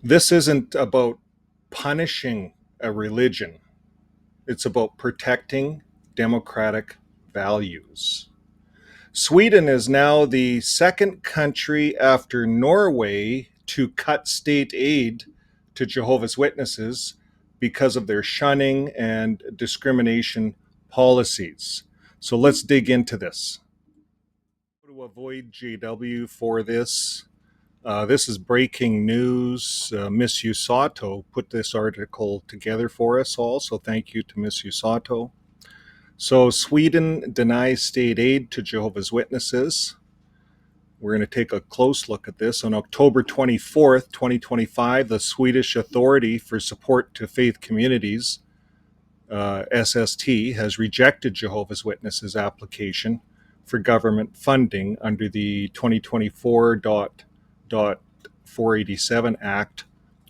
This isn't about punishing a religion, it's about protecting democratic values. Sweden is now the second country after Norway to cut state aid to Jehovah's Witnesses because of their shunning and discrimination policies. So let's dig into this. To avoid JW for this, this is breaking news. Miss Usato put this article together for us all, so thank you to Miss Usato. So, Sweden denies state aid to Jehovah's Witnesses. We're going to take a close look at this. On October 24th, 2025, the Swedish Authority for Support to Faith Communities, SST, has rejected Jehovah's Witnesses' application for government funding under the 2024.487 Act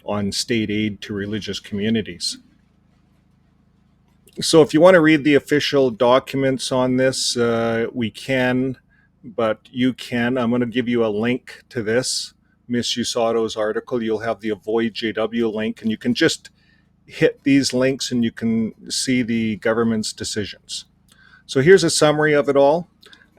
on state aid to religious communities. So if you want to read the official documents on this, we can, but you can. I'm going to give you a link to this, Miss Usato's article. You'll have the Avoid JW link, and you can just hit these links and you can see the government's decisions. So here's a summary of it all.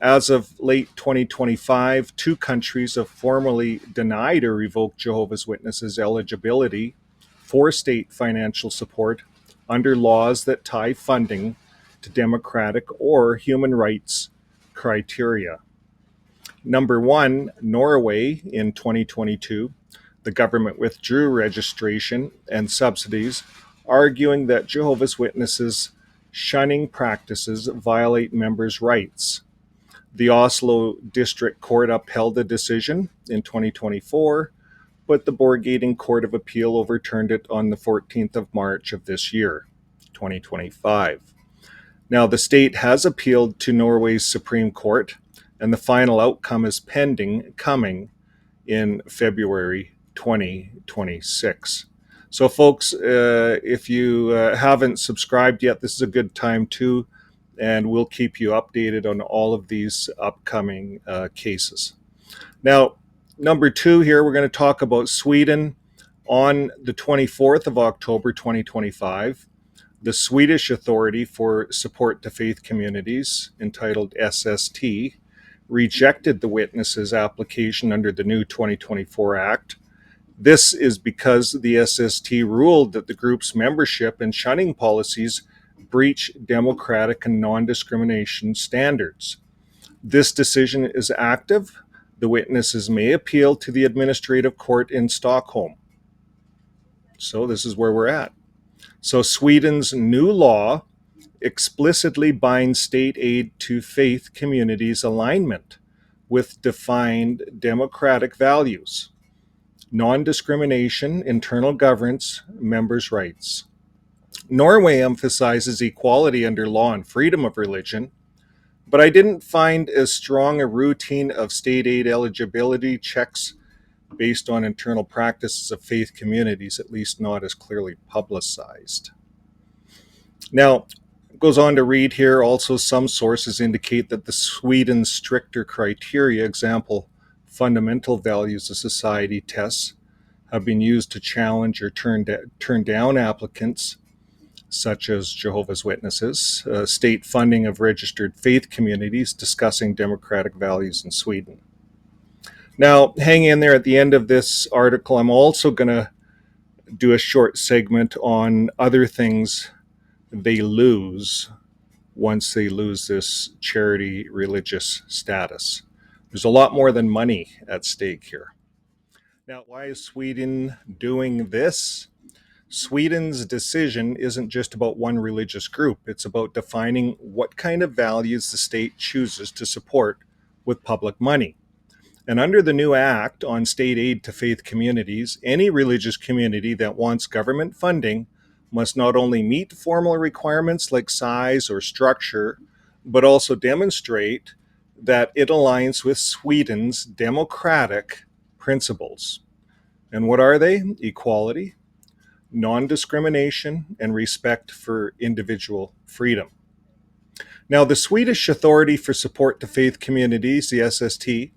As of late 2025, 2 countries have formally denied or revoked Jehovah's Witnesses eligibility for state financial support under laws that tie funding to democratic or human rights criteria. Number 1, Norway in 2022, the government withdrew registration and subsidies, arguing that Jehovah's Witnesses shunning practices violate members' rights. The Oslo District Court upheld the decision in 2024, but the Borgate Court of Appeal overturned it on the 14th of March of this year, 2025. Now, the state has appealed to Norway's Supreme Court, and the final outcome is pending, coming in February 2026. So, folks, if you haven't subscribed yet, this is a good time to, and we'll keep you updated on all of these upcoming cases. Now, number 2 here, we're going to talk about Sweden. On the 24th of October 2025, the Swedish Authority for Support to Faith Communities, entitled SST, rejected the witnesses' application under the new 2024 Act. This is because the SST ruled that the group's membership and shunning policies breach democratic and non-discrimination standards. This decision is active. The witnesses may appeal to the administrative court in Stockholm. So this is where we're at. So Sweden's new law explicitly binds state aid to faith communities' alignment with defined democratic values, non-discrimination, internal governance, members' rights. Norway emphasizes equality under law and freedom of religion, but I didn't find as strong a routine of state aid eligibility checks based on internal practices of faith communities, at least not as clearly publicized. Now, it goes on to read here, also some sources indicate that the Sweden's stricter criteria, example, fundamental values of society tests, have been used to challenge or turn down applicants such as Jehovah's Witnesses, state funding of registered faith communities discussing democratic values in Sweden. Now, hang in there at the end of this article. I'm also going to do a short segment on other things they lose once they lose this charity religious status. There's a lot more than money at stake here. Now, why is Sweden doing this? Sweden's decision isn't just about one religious group. It's about defining what kind of values the state chooses to support with public money. And under the new act on state aid to faith communities, any religious community that wants government funding must not only meet formal requirements like size or structure, but also demonstrate that it aligns with Sweden's democratic principles. And what are they? Equality, non-discrimination, and respect for individual freedom. Now, the Swedish Authority for Support to Faith Communities, the SST,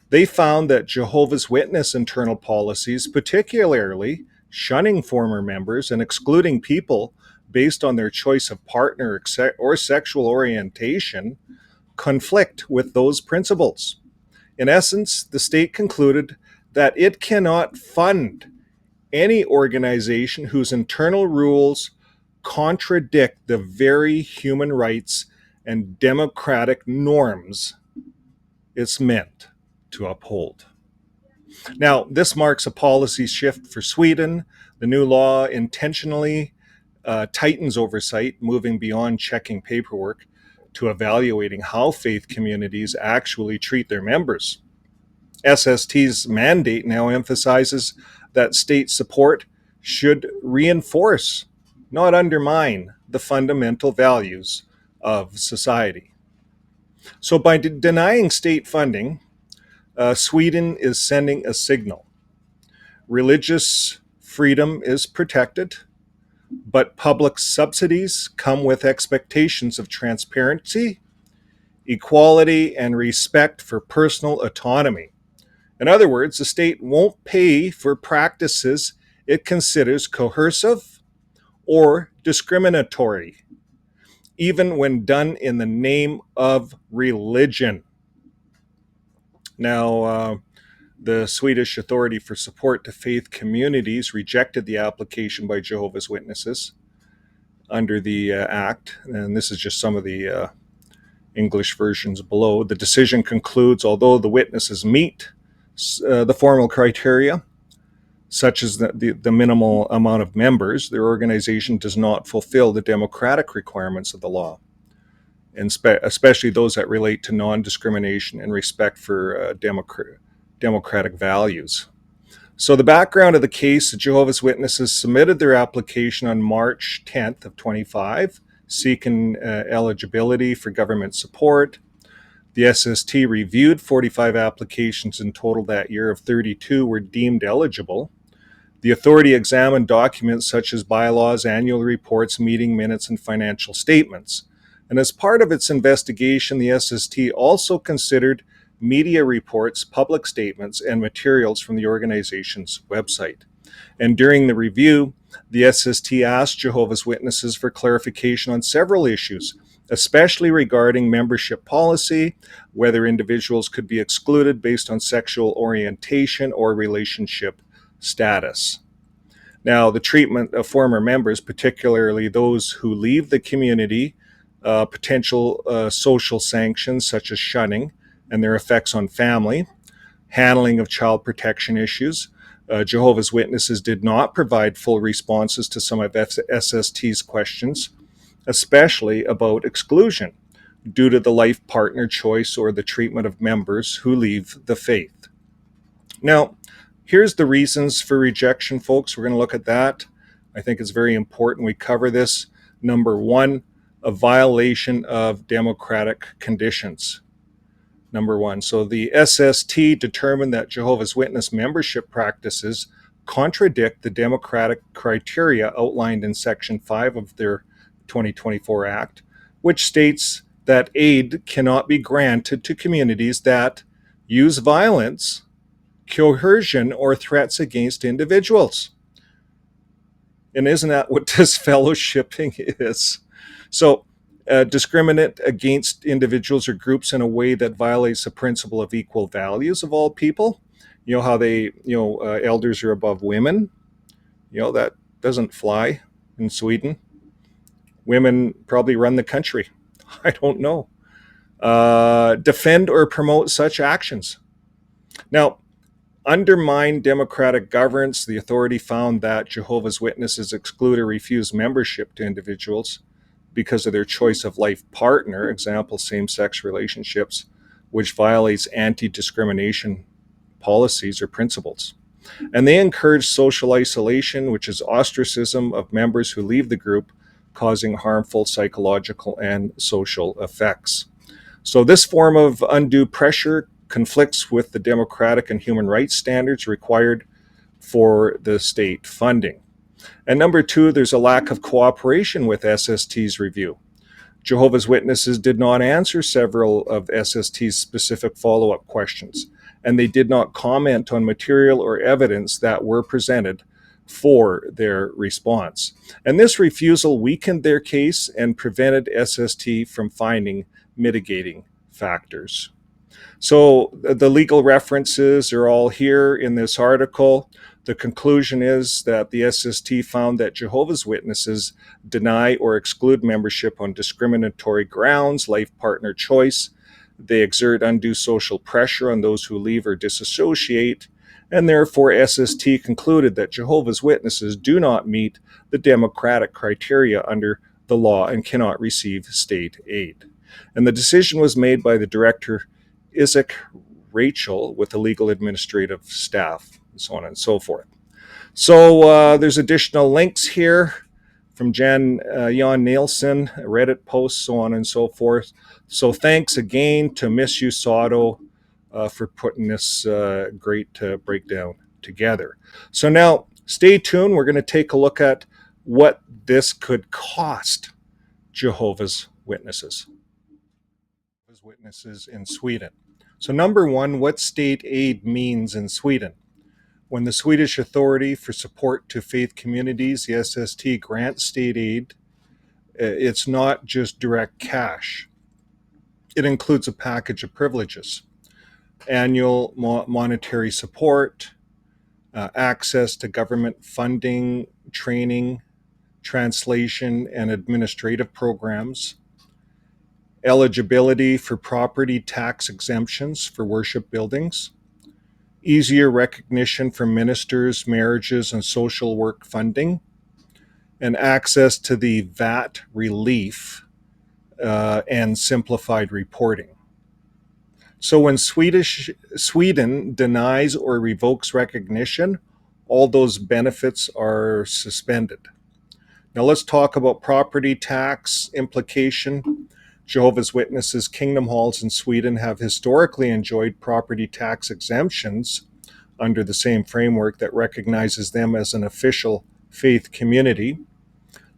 They found that Jehovah's Witness internal policies, particularly shunning former members and excluding people based on their choice of partner or sexual orientation, conflict with those principles. In essence, the state concluded that it cannot fund any organization whose internal rules contradict the very human rights and democratic norms it's meant to uphold. Now, this marks a policy shift for Sweden. The new law intentionally tightens oversight, moving beyond checking paperwork to evaluating how faith communities actually treat their members. SST's mandate now emphasizes that state support should reinforce, not undermine, the fundamental values of society. So, by denying state funding, Sweden is sending a signal. Religious freedom is protected, but public subsidies come with expectations of transparency, equality, and respect for personal autonomy. In other words, the state won't pay for practices it considers coercive or discriminatory, even when done in the name of religion. Now, the Swedish Authority for Support to Faith Communities rejected the application by Jehovah's Witnesses under the Act, and this is just some of the English versions below. The decision concludes, although the witnesses meet the formal criteria, such as the minimal amount of members, their organization does not fulfill the democratic requirements of the law, and especially those that relate to non-discrimination and respect for democratic values. So the background of the case, the Jehovah's Witnesses submitted their application on March 10th of 25, seeking eligibility for government support. The SST reviewed 45 applications in total that year. Of 32 were deemed eligible. The authority examined documents such as bylaws, annual reports, meeting minutes, and financial statements. And as part of its investigation, the SST also considered media reports, public statements, and materials from the organization's website. And during the review, the SST asked Jehovah's Witnesses for clarification on several issues, especially regarding membership policy, whether individuals could be excluded based on sexual orientation or relationship status. Now, the treatment of former members, particularly those who leave the community, potential social sanctions such as shunning and their effects on family, handling of child protection issues. Jehovah's Witnesses did not provide full responses to some of SST's questions, especially about exclusion due to the life partner choice or the treatment of members who leave the faith. Now, here's the reasons for rejection, folks. We're going to look at that. I think it's very important we cover this. Number one, a violation of democratic conditions. Number one. So the SST determined that Jehovah's Witness membership practices contradict the democratic criteria outlined in Section 5 of their 2024 Act, which states that aid cannot be granted to communities that use violence, coercion, or threats against individuals. And isn't that what disfellowshipping is? So, discriminate against individuals or groups in a way that violates the principle of equal values of all people. You know how elders are above women. That doesn't fly in Sweden. Women probably run the country. I don't know. Defend or promote such actions. Now, undermine democratic governance. The authority found that Jehovah's Witnesses exclude or refuse membership to individuals because of their choice of life partner, example, same-sex relationships, which violates anti-discrimination policies or principles. And they encourage social isolation, which is ostracism of members who leave the group, causing harmful psychological and social effects. So this form of undue pressure conflicts with the democratic and human rights standards required for the state funding. And number two, there's a lack of cooperation with SST's review. Jehovah's Witnesses did not answer several of SST's specific follow-up questions, and they did not comment on material or evidence that were presented for their response. And this refusal weakened their case and prevented SST from finding mitigating factors. So the legal references are all here in this article. The conclusion is that the SST found that Jehovah's Witnesses deny or exclude membership on discriminatory grounds, life partner choice. They exert undue social pressure on those who leave or disassociate, and therefore SST concluded that Jehovah's Witnesses do not meet the democratic criteria under the law and cannot receive state aid. And the decision was made by the director, Isaac Rachel, with the legal administrative staff, and so on and so forth. So there's additional links here from Jan Nielsen, Reddit posts, so on and so forth. So thanks again to Miss Usato for putting this great breakdown together. So now stay tuned. We're going to take a look at what this could cost Jehovah's Witnesses. Witnesses in Sweden. So number one, what state aid means in Sweden. When the Swedish Authority for Support to Faith Communities, the SST, grants state aid, it's not just direct cash. It includes a package of privileges, annual monetary support, access to government funding, training, translation, and administrative programs, eligibility for property tax exemptions for worship buildings, easier recognition for ministers, marriages, and social work funding, and access to the VAT relief and simplified reporting. So when Sweden denies or revokes recognition, all those benefits are suspended. Now let's talk about property tax implication. Jehovah's Witnesses kingdom halls in Sweden have historically enjoyed property tax exemptions under the same framework that recognizes them as an official faith community.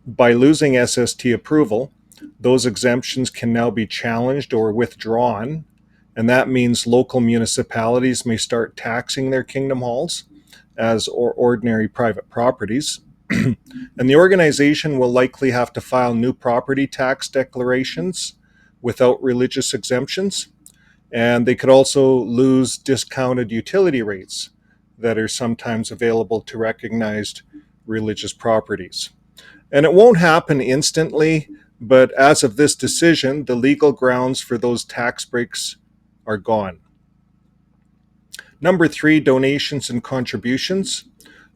By losing SST approval, those exemptions can now be challenged or withdrawn, and that means local municipalities may start taxing their kingdom halls as ordinary private properties. And the organization will likely have to file new property tax declarations without religious exemptions, and they could also lose discounted utility rates that are sometimes available to recognized religious properties. And it won't happen instantly, but as of this decision, the legal grounds for those tax breaks are gone. Number three, donations and contributions.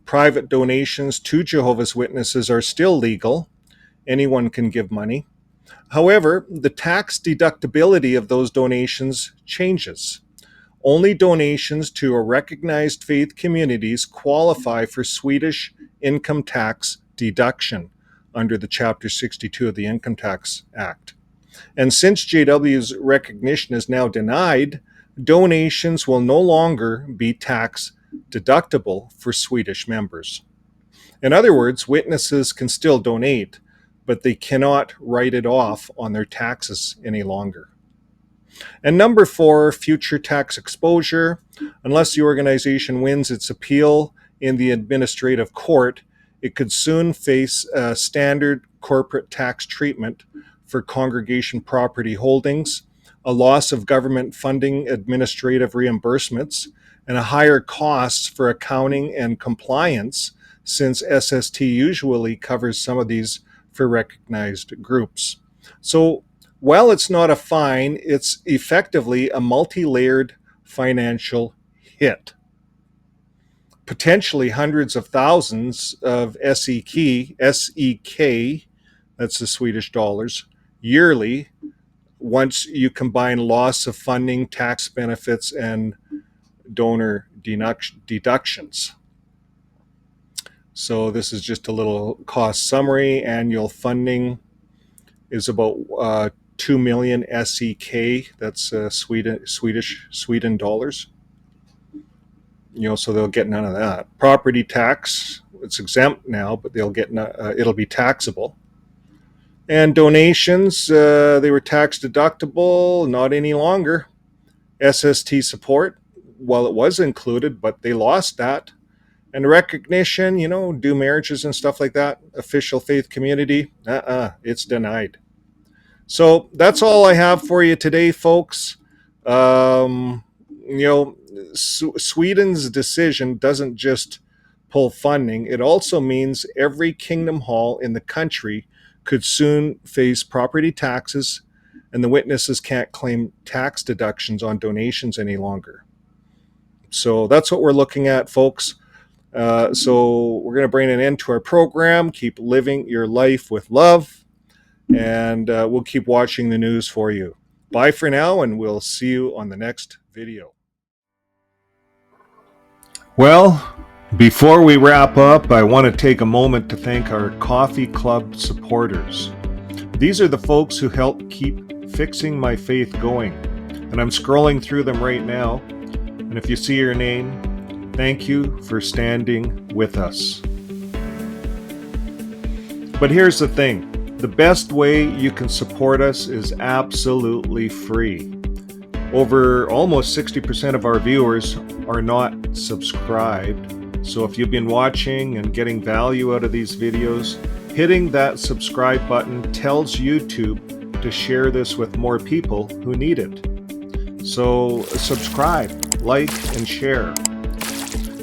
Private donations to Jehovah's Witnesses are still legal. Anyone can give money. However, the tax deductibility of those donations changes. Only donations to a recognized faith communities qualify for Swedish income tax deduction under the Chapter 62 of the Income Tax Act. And since JW's recognition is now denied, donations will no longer be tax deductible for Swedish members. In other words, witnesses can still donate, but they cannot write it off on their taxes any longer. And number four, future tax exposure. Unless the organization wins its appeal in the administrative court, it could soon face standard corporate tax treatment for congregation property holdings, a loss of government funding, administrative reimbursements, and a higher costs for accounting and compliance, since SST usually covers some of these for recognized groups. So while it's not a fine, it's effectively a multi-layered financial hit. Potentially hundreds of thousands of SEK, that's the Swedish dollars, yearly, once you combine loss of funding, tax benefits, and donor deductions. So this is just a little cost summary. Annual funding is about 2 million SEK. That's Sweden dollars. So they'll get none of that. Property tax, it's exempt now, but they'll get it'll be taxable. And donations, they were tax deductible, not any longer. SST support, well, it was included, but they lost that. And recognition, do marriages and stuff like that, official faith community, it's denied. So that's all I have for you today, folks. Um, Sweden's decision doesn't just pull funding, it also means every kingdom hall in the country could soon face property taxes, and the witnesses can't claim tax deductions on donations any longer. So that's what we're looking at, folks. So we're going to bring an end to our program. Keep living your life with love, and we'll keep watching the news for you. Bye for now, and we'll see you on the next video. Well, before we wrap up, I want to take a moment to thank our coffee club supporters. These are the folks who help keep Fixing My Faith going, and I'm scrolling through them right now. And if you see your name, thank you for standing with us. But here's the thing. The best way you can support us is absolutely free. Over almost 60% of our viewers are not subscribed. So if you've been watching and getting value out of these videos, hitting that subscribe button tells YouTube to share this with more people who need it. So subscribe, like, and share.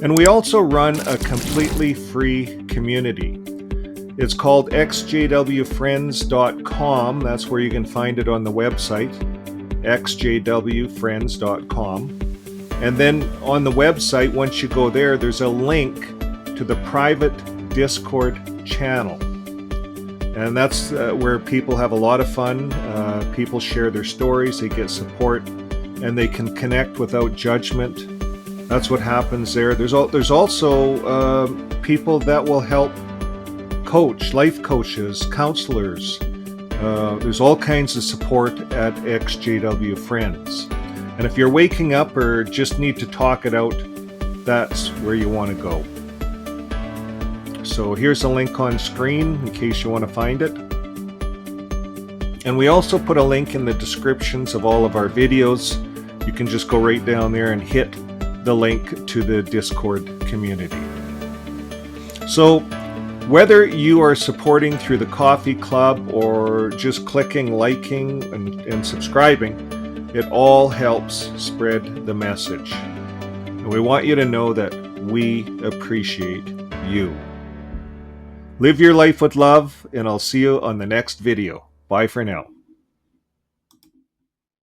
And we also run a completely free community. It's called xjwfriends.com. That's where you can find it on the website, xjwfriends.com. And then on the website, once you go there, there's a link to the private Discord channel. And that's where people have a lot of fun. People share their stories, they get support, and they can connect without judgment. That's what happens there. There's also people that will help coach, life coaches, counselors. There's all kinds of support at XJW Friends. And if you're waking up or just need to talk it out, that's where you want to go. So here's a link on screen in case you want to find it. And we also put a link in the descriptions of all of our videos. You can just go right down there and hit the link to the Discord community. So whether you are supporting through the coffee club or just clicking, liking, and subscribing, it all helps spread the message. And we want you to know that we appreciate you. Live your life with love, and I'll see you on the next video. Bye for now.